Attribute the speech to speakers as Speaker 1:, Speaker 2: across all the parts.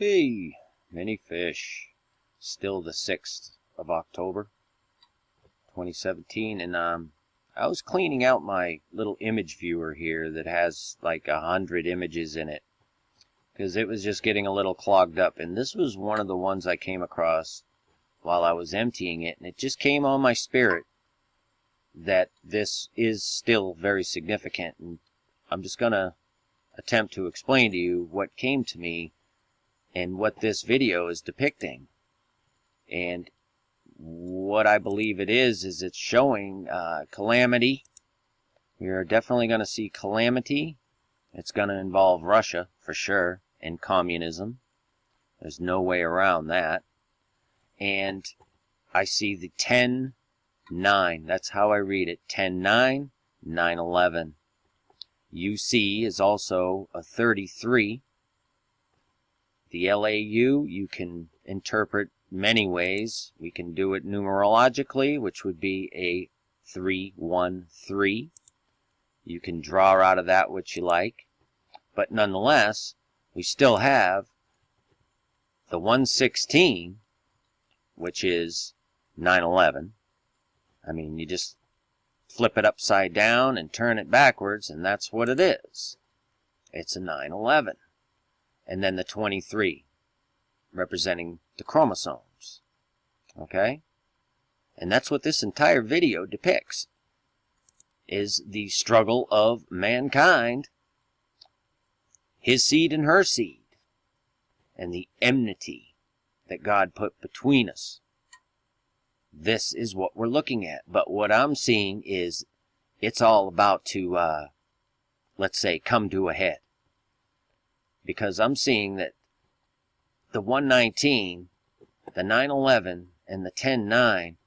Speaker 1: Hey, many fish. Still the 6th of October, 2017, and I was cleaning out my little image viewer here that has like 100 images in it, because it was just getting a little clogged up, and this was one of the ones I came across while I was emptying it, and it just came on my spirit that this is still very significant, and I'm just gonna attempt to explain to you what came to me and what this video is depicting. And what I believe it is it's showing calamity. We are definitely going to see calamity. It's going to involve Russia for sure, and communism. There's no way around that. And I see the 10-9. That's how I read it. 10-9, 9/11. UC is also a 33. The LAU you can interpret many ways. We can do it numerologically, which would be a 313. You can draw out of that what you like. But nonetheless, we still have the 116, which is 9/11. I mean, you just flip it upside down and turn it backwards, and that's what it is. It's a 9/11. And then the 23, representing the chromosomes. Okay? And that's what this entire video depicts, is the struggle of mankind, his seed and her seed, and the enmity that God put between us. This is what we're looking at. But what I'm seeing is it's all about to, let's say, come to a head. Because I'm seeing that the 119, the 9/11, and the 10-9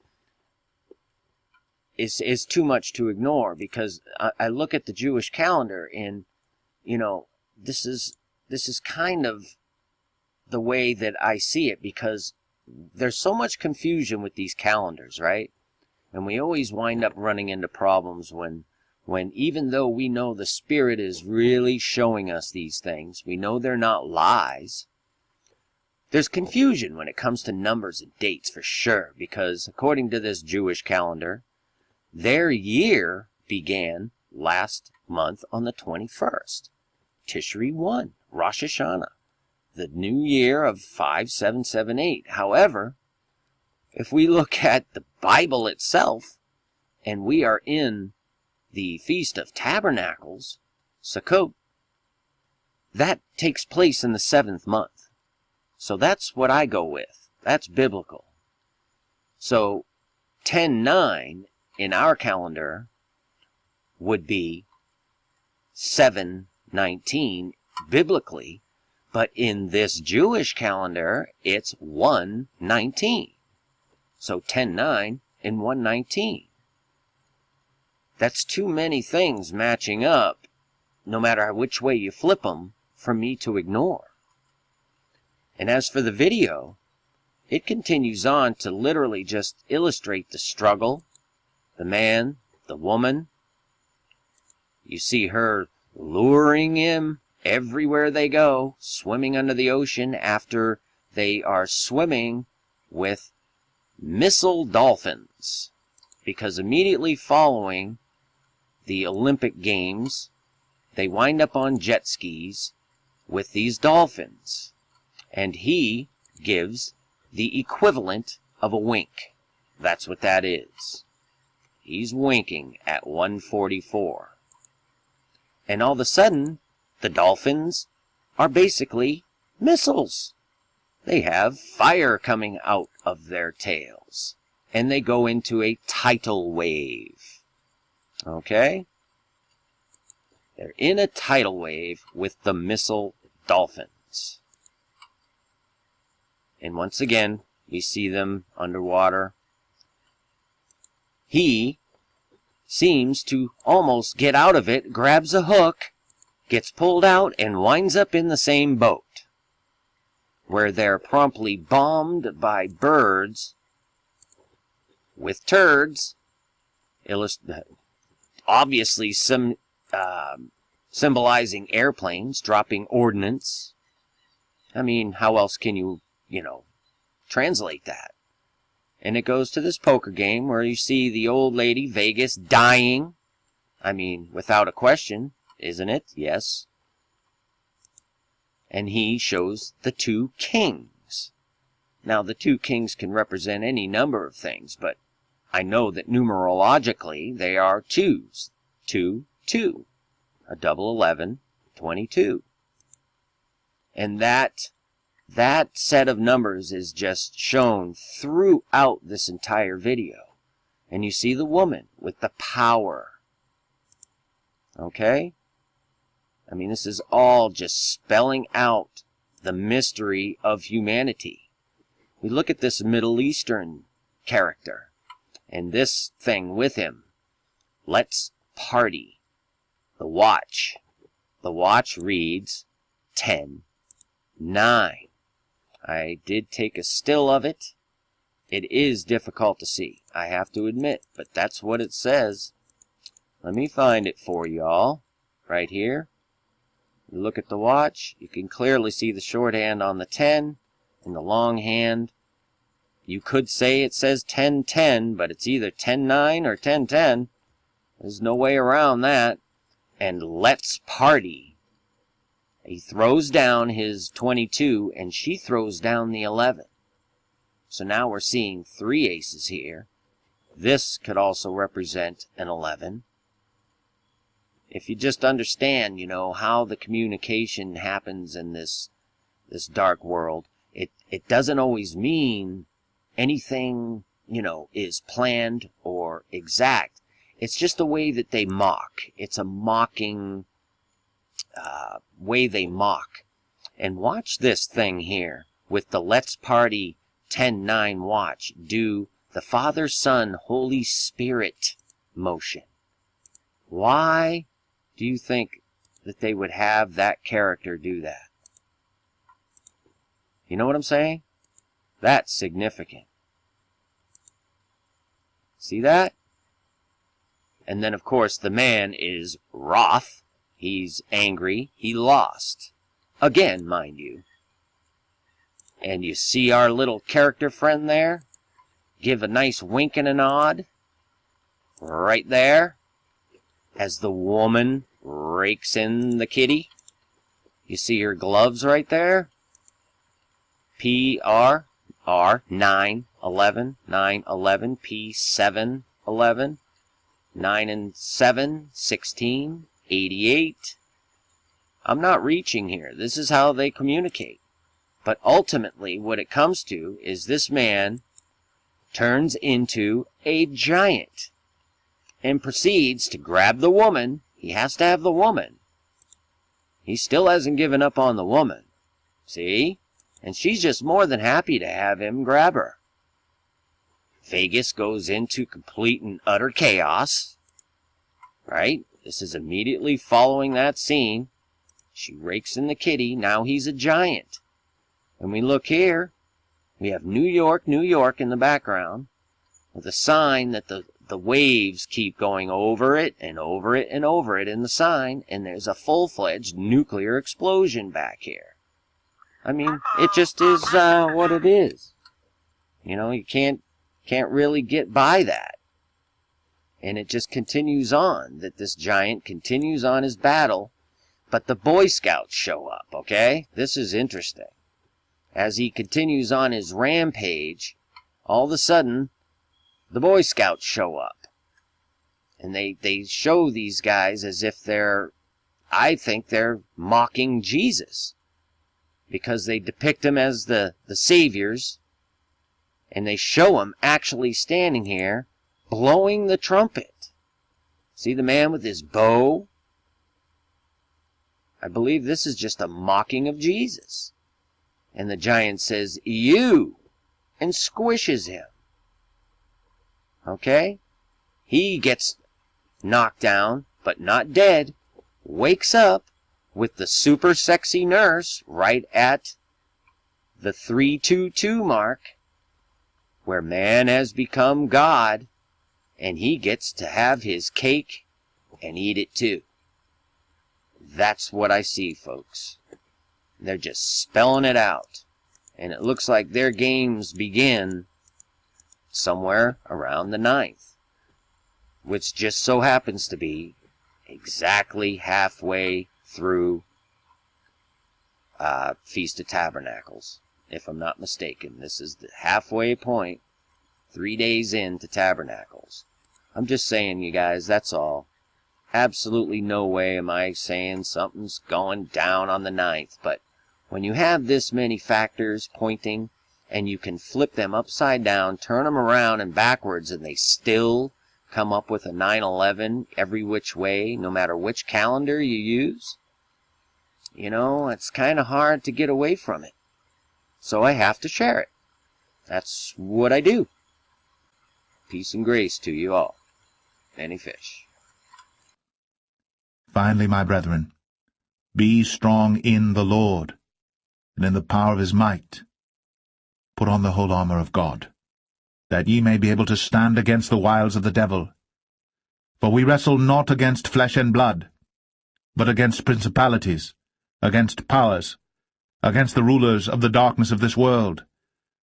Speaker 1: is too much to ignore, because I look at the Jewish calendar, and, you know, this is kind of the way that I see it, because there's so much confusion with these calendars, right? And we always wind up running into problems when even though we know the Spirit is really showing us these things, we know they're not lies, there's confusion when it comes to numbers and dates for sure, because according to this Jewish calendar, their year began last month on the 21st. Tishri 1, Rosh Hashanah, the new year of 5778. However, if we look at the Bible itself, and we are in the Feast of Tabernacles, Sukkot, that takes place in the 7th month. So that's what I go with. That's biblical. So 10-9 in our calendar would be 7/19 biblically, but in this Jewish calendar, it's 1/19. So 10-9 and 1/19. That's too many things matching up, no matter which way you flip them, for me to ignore. And as for the video, it continues on to literally just illustrate the struggle, the man, the woman. You see her luring him everywhere they go, swimming under the ocean after they are swimming with missile dolphins. Because immediately following the Olympic Games, they wind up on jet skis with these dolphins. And he gives the equivalent of a wink. That's what that is. He's winking at 144. And all of a sudden, the dolphins are basically missiles. They have fire coming out of their tails. And they go into a tidal wave. Okay? They're in a tidal wave with the missile dolphins. And once again, we see them underwater. He seems to almost get out of it, grabs a hook, gets pulled out, and winds up in the same boat, where they're promptly bombed by birds with turds, obviously symbolizing airplanes dropping ordnance. I mean, how else can you, translate that? And it goes to this poker game where you see the old lady, Vegas, dying. I mean, without a question, isn't it? Yes. And he shows the two kings. Now, the two kings can represent any number of things, but I know that numerologically they are twos. 2, 2. A double 11, 22. And that set of numbers is just shown throughout this entire video. And you see the woman with the power. Okay? I mean, this is all just spelling out the mystery of humanity. We look at this Middle Eastern character and this thing with him. Let's party. The watch. The watch reads 10, 9. I did take a still of it. It is difficult to see, I have to admit, but that's what it says. Let me find it for y'all. Right here. You look at the watch, you can clearly see the shorthand on the 10 and the long hand. You could say it says 10-10, but it's either 10-9 or 10-10. There's no way around that. And let's party. He throws down his 22, and she throws down the 11. So now we're seeing 3 aces here. This could also represent an 11. If you just understand, how the communication happens in this dark world, it doesn't always mean anything, is planned or exact. It's just the way that they mock. It's a mocking way they mock. And watch this thing here with the Let's Party 10-9 watch do the Father, Son, Holy Spirit motion. Why do you think that they would have that character do that? You know what I'm saying? That's significant. See that? And then, of course, the man is wroth. He's angry. He lost. Again, mind you. And you see our little character friend there? Give a nice wink and a nod. Right there. As the woman rakes in the kitty. You see her gloves right there? P-R, R, 9, 11, 9, 11, P, 7, 11, 9 and 7, 16, 88. I'm not reaching here. This is how they communicate. But ultimately, what it comes to is this man turns into a giant and proceeds to grab the woman. He has to have the woman. He still hasn't given up on the woman. See? And she's just more than happy to have him grab her. Vegas goes into complete and utter chaos. Right? This is immediately following that scene. She rakes in the kitty. Now he's a giant. And we look here. We have New York, New York in the background. With a sign that the waves keep going over it and over it and over it in the sign. And there's a full-fledged nuclear explosion back here. I mean, it just is what it is. You can't really get by that. And it just continues on, that this giant continues on his battle, but the Boy Scouts show up, okay? This is interesting. As he continues on his rampage, all of a sudden, the Boy Scouts show up. And they show these guys as if I think they're mocking Jesus. Because they depict him as the saviors, and they show him actually standing here, blowing the trumpet. See the man with his bow? I believe this is just a mocking of Jesus. And the giant says, "You," and squishes him. Okay? He gets knocked down, but not dead, wakes up, with the super sexy nurse right at the 322 mark, where man has become God, and he gets to have his cake and eat it too. That's what I see, folks. They're just spelling it out. And it looks like their games begin somewhere around the 9th, which just so happens to be exactly halfway through Feast of Tabernacles, if I'm not mistaken. This is the halfway point, 3 days into Tabernacles. I'm just saying, you guys, that's all. Absolutely no way am I saying something's going down on the 9th, but when you have this many factors pointing, and you can flip them upside down, turn them around and backwards, and they still come up with a 9/11 every which way, no matter which calendar you use, you know, it's kind of hard to get away from it. So I have to share it. That's what I do. Peace and grace to you all. Any fish.
Speaker 2: Finally, my brethren, be strong in the Lord, and in the power of his might. Put on the whole armour of God, that ye may be able to stand against the wiles of the devil. For we wrestle not against flesh and blood, but against principalities, against powers, against the rulers of the darkness of this world,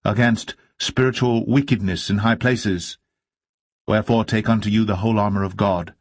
Speaker 2: against spiritual wickedness in high places. Wherefore take unto you the whole armour of God,